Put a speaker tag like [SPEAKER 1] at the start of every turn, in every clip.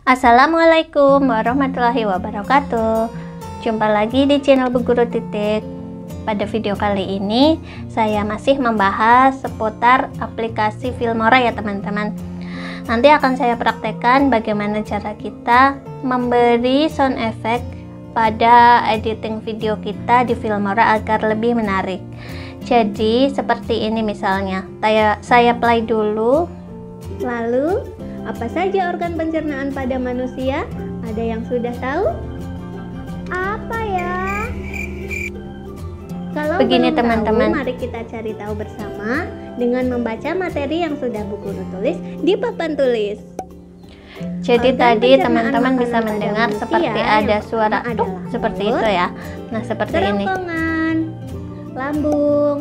[SPEAKER 1] Assalamualaikum warahmatullahi wabarakatuh. Jumpa lagi di channel Bu Guru Titik. Pada video kali ini saya masih membahas seputar aplikasi Filmora ya teman-teman. Nanti akan saya praktekkan bagaimana cara kita memberi sound effect pada editing video kita di Filmora agar lebih menarik. Jadi seperti ini misalnya, saya play dulu.
[SPEAKER 2] Lalu, apa saja organ pencernaan pada manusia? Ada yang sudah tahu? Apa ya? Kalau
[SPEAKER 1] Begini
[SPEAKER 2] belum
[SPEAKER 1] teman-teman.
[SPEAKER 2] tahu, mari kita cari tahu bersama dengan membaca materi yang sudah Bu Guru tulis di papan tulis.
[SPEAKER 1] Jadi
[SPEAKER 2] Organ
[SPEAKER 1] tadi
[SPEAKER 2] pencernaan
[SPEAKER 1] teman-teman
[SPEAKER 2] makanan
[SPEAKER 1] bisa
[SPEAKER 2] pada
[SPEAKER 1] mendengar
[SPEAKER 2] manusia
[SPEAKER 1] seperti
[SPEAKER 2] yang
[SPEAKER 1] ada
[SPEAKER 2] pertama
[SPEAKER 1] suara tuk
[SPEAKER 2] adalah
[SPEAKER 1] seperti
[SPEAKER 2] mulut,
[SPEAKER 1] itu ya. Nah seperti ini.
[SPEAKER 2] kerongkongan, lambung,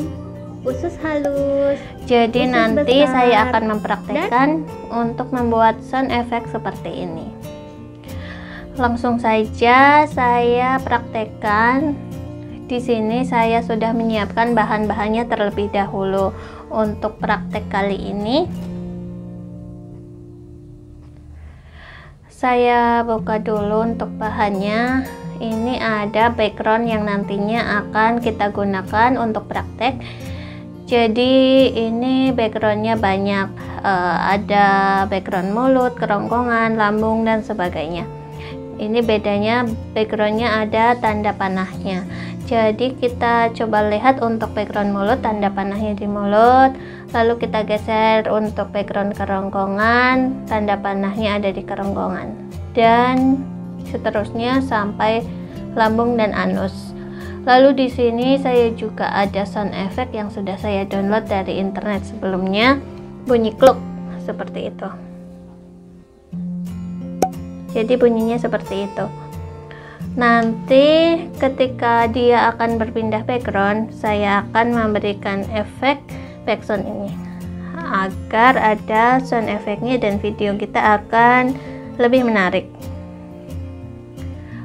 [SPEAKER 2] usus halus.
[SPEAKER 1] Jadi
[SPEAKER 2] usus
[SPEAKER 1] nanti
[SPEAKER 2] besar,
[SPEAKER 1] saya akan mempraktekkan untuk membuat sound effect seperti ini. Langsung saja saya praktekkan. Di sini saya sudah menyiapkan bahan-bahannya terlebih dahulu. Untuk praktek kali ini saya buka dulu untuk bahannya. Ini ada background yang nantinya akan kita gunakan untuk praktek. Jadi ini backgroundnya banyak, ada background mulut, kerongkongan, lambung dan sebagainya. Ini bedanya backgroundnya ada tanda panahnya. Jadi kita coba lihat untuk background mulut, tanda panahnya di mulut. Lalu kita geser untuk background kerongkongan, tanda panahnya ada di kerongkongan. Dan seterusnya sampai lambung dan anus. Lalu di sini saya juga ada sound effect yang sudah saya download dari internet sebelumnya, bunyi kluk seperti itu. Jadi bunyinya seperti itu. Nanti ketika dia akan berpindah background, saya akan memberikan efek background ini agar ada sound effectnya dan video kita akan lebih menarik.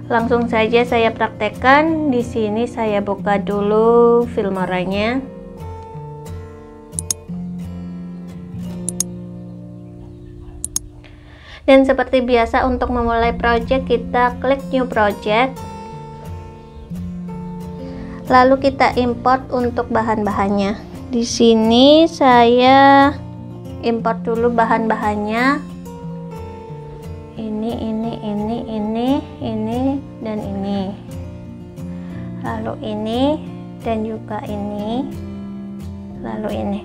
[SPEAKER 1] Langsung saja saya praktekkan. Di sini saya buka dulu Filmoranya. Dan seperti biasa untuk memulai project kita klik new project. Lalu kita import untuk bahan-bahannya. Di sini saya import dulu bahan-bahannya. Ini dan ini. Lalu ini dan juga ini. Lalu ini.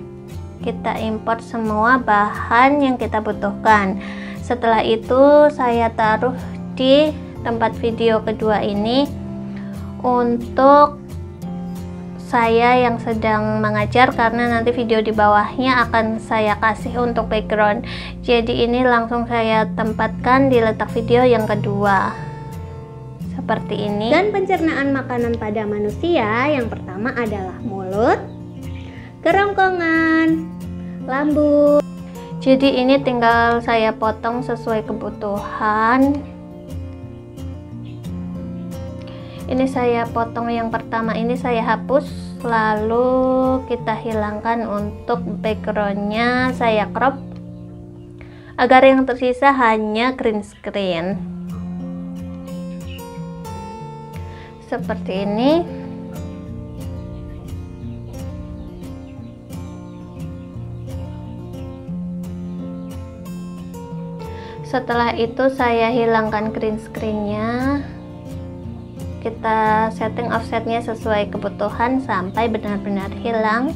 [SPEAKER 1] Kita import semua bahan yang kita butuhkan. Setelah itu saya taruh di tempat video kedua ini untuk saya yang sedang mengajar, karena nanti video di bawahnya akan saya kasih untuk background. Jadi ini langsung saya tempatkan di letak video yang kedua seperti ini.
[SPEAKER 2] Dan pencernaan makanan pada manusia yang pertama adalah mulut, kerongkongan, lambung.
[SPEAKER 1] Jadi ini tinggal saya potong sesuai kebutuhan. Ini saya potong yang pertama, ini saya hapus, lalu kita hilangkan untuk backgroundnya, saya crop agar yang tersisa hanya green screen seperti ini. Setelah itu saya hilangkan green screen-nya. Kita setting offsetnya sesuai kebutuhan sampai benar-benar hilang.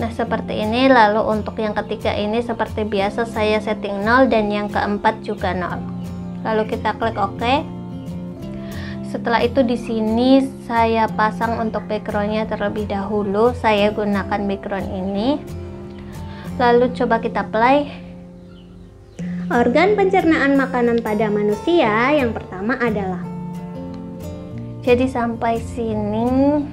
[SPEAKER 1] Nah seperti ini. Lalu untuk yang ketiga ini seperti biasa saya setting 0 dan yang keempat juga 0. Lalu kita klik OK. Setelah itu di sini saya pasang untuk backgroundnya terlebih dahulu. Saya gunakan background ini. Lalu coba kita play.
[SPEAKER 2] Organ pencernaan makanan pada manusia yang pertama adalah.
[SPEAKER 1] Jadi sampai sini.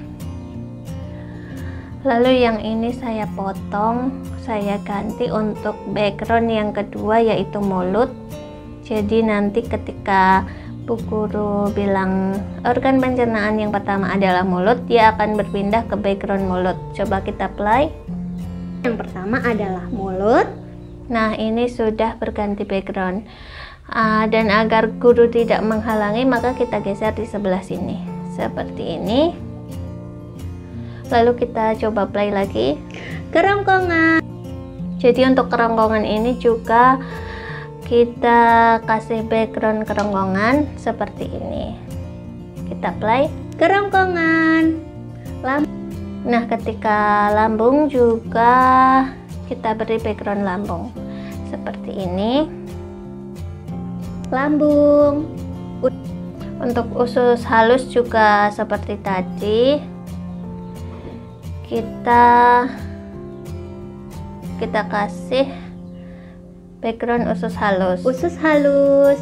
[SPEAKER 1] Lalu yang ini saya potong, saya ganti untuk background yang kedua yaitu mulut. Jadi nanti ketika Bu Guru bilang organ pencernaan yang pertama adalah mulut, dia akan berpindah ke background mulut. Coba kita play.
[SPEAKER 2] Yang pertama adalah mulut.
[SPEAKER 1] Nah, ini sudah berganti background. Dan agar guru tidak menghalangi, maka kita geser di sebelah sini seperti ini. Lalu kita coba play lagi.
[SPEAKER 2] Kerongkongan.
[SPEAKER 1] Jadi untuk kerongkongan ini juga kita kasih background kerongkongan seperti ini. Kita play.
[SPEAKER 2] Kerongkongan.
[SPEAKER 1] Nah, ketika lambung juga kita beri background lambung seperti ini.
[SPEAKER 2] Lambung.
[SPEAKER 1] Untuk usus halus juga seperti tadi. Kita kasih background usus halus.
[SPEAKER 2] Usus halus.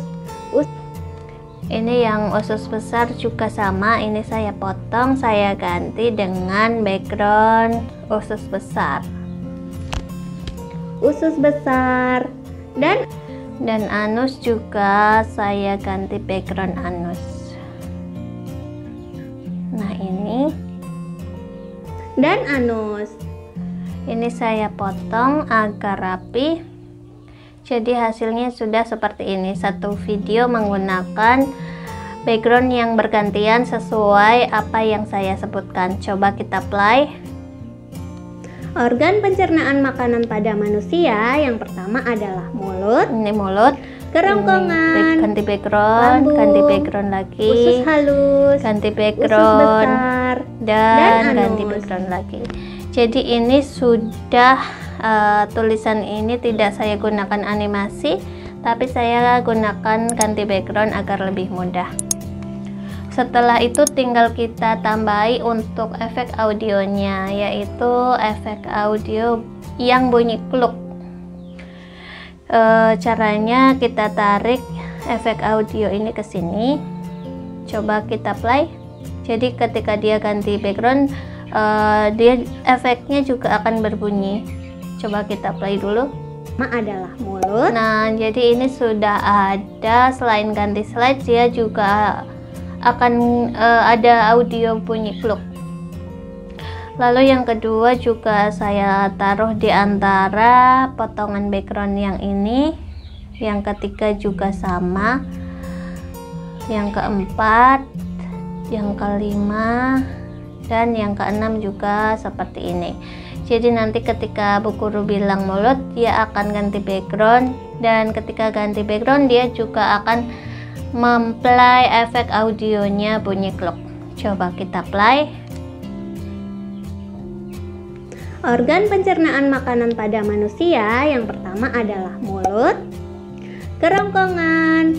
[SPEAKER 1] Ini yang usus besar juga sama, ini saya potong, saya ganti dengan background usus besar.
[SPEAKER 2] Usus besar.
[SPEAKER 1] Dan anus juga saya ganti background anus. Nah, ini.
[SPEAKER 2] Dan anus.
[SPEAKER 1] Ini saya potong agar rapi. Jadi hasilnya sudah seperti ini. Satu video menggunakan background yang bergantian sesuai apa yang saya sebutkan. Coba kita play.
[SPEAKER 2] Organ pencernaan makanan pada manusia yang pertama adalah mulut.
[SPEAKER 1] Ini mulut.
[SPEAKER 2] Kerongkongan.
[SPEAKER 1] Ganti background.
[SPEAKER 2] Lambung,
[SPEAKER 1] ganti background lagi.
[SPEAKER 2] Usus halus.
[SPEAKER 1] Ganti
[SPEAKER 2] Usus
[SPEAKER 1] background.
[SPEAKER 2] besar.
[SPEAKER 1] Dan
[SPEAKER 2] anus.
[SPEAKER 1] ganti background lagi. Jadi ini sudah tulisan ini tidak saya gunakan animasi, tapi saya gunakan ganti background agar lebih mudah. Setelah itu tinggal kita tambahi untuk efek audionya, yaitu efek audio yang bunyi kluk. Caranya kita tarik efek audio ini ke sini. Coba kita play. Jadi ketika dia ganti background, dia efeknya juga akan berbunyi. Coba kita play dulu.
[SPEAKER 2] Adalah mulut.
[SPEAKER 1] Nah, jadi ini sudah ada, selain ganti slide dia juga akan ada audio bunyi kluk. Lalu yang kedua juga saya taruh di antara potongan background yang ini. Yang ketiga juga sama. Yang keempat, yang kelima, dan yang keenam juga seperti ini. Jadi nanti ketika Bu Guru bilang mulut, dia akan ganti background, dan ketika ganti background dia juga akan memplay efek audionya bunyi kluk. Coba kita play.
[SPEAKER 2] Organ pencernaan makanan pada manusia yang pertama adalah mulut, kerongkongan,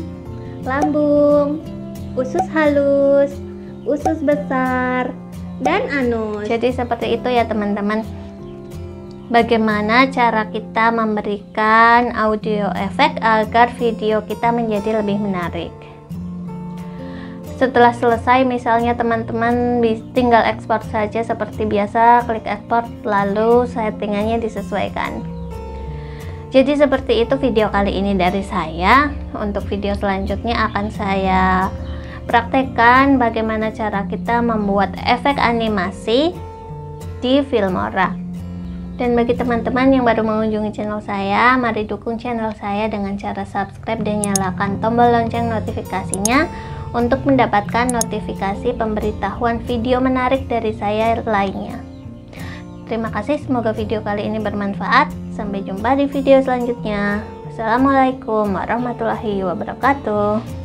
[SPEAKER 2] lambung, usus halus, usus besar, dan anus.
[SPEAKER 1] Jadi seperti itu ya teman-teman. Bagaimana cara kita memberikan audio efek agar video kita menjadi lebih menarik. Setelah selesai, misalnya teman-teman tinggal ekspor saja seperti biasa, klik ekspor lalu settingannya disesuaikan. Jadi seperti itu video kali ini dari saya. Untuk video selanjutnya akan saya praktekkan bagaimana cara kita membuat efek animasi di Filmora. Dan bagi teman-teman yang baru mengunjungi channel saya, mari dukung channel saya dengan cara subscribe dan nyalakan tombol lonceng notifikasinya untuk mendapatkan notifikasi pemberitahuan video menarik dari saya lainnya. Terima kasih, semoga video kali ini bermanfaat. Sampai jumpa di video selanjutnya. Wassalamualaikum warahmatullahi wabarakatuh.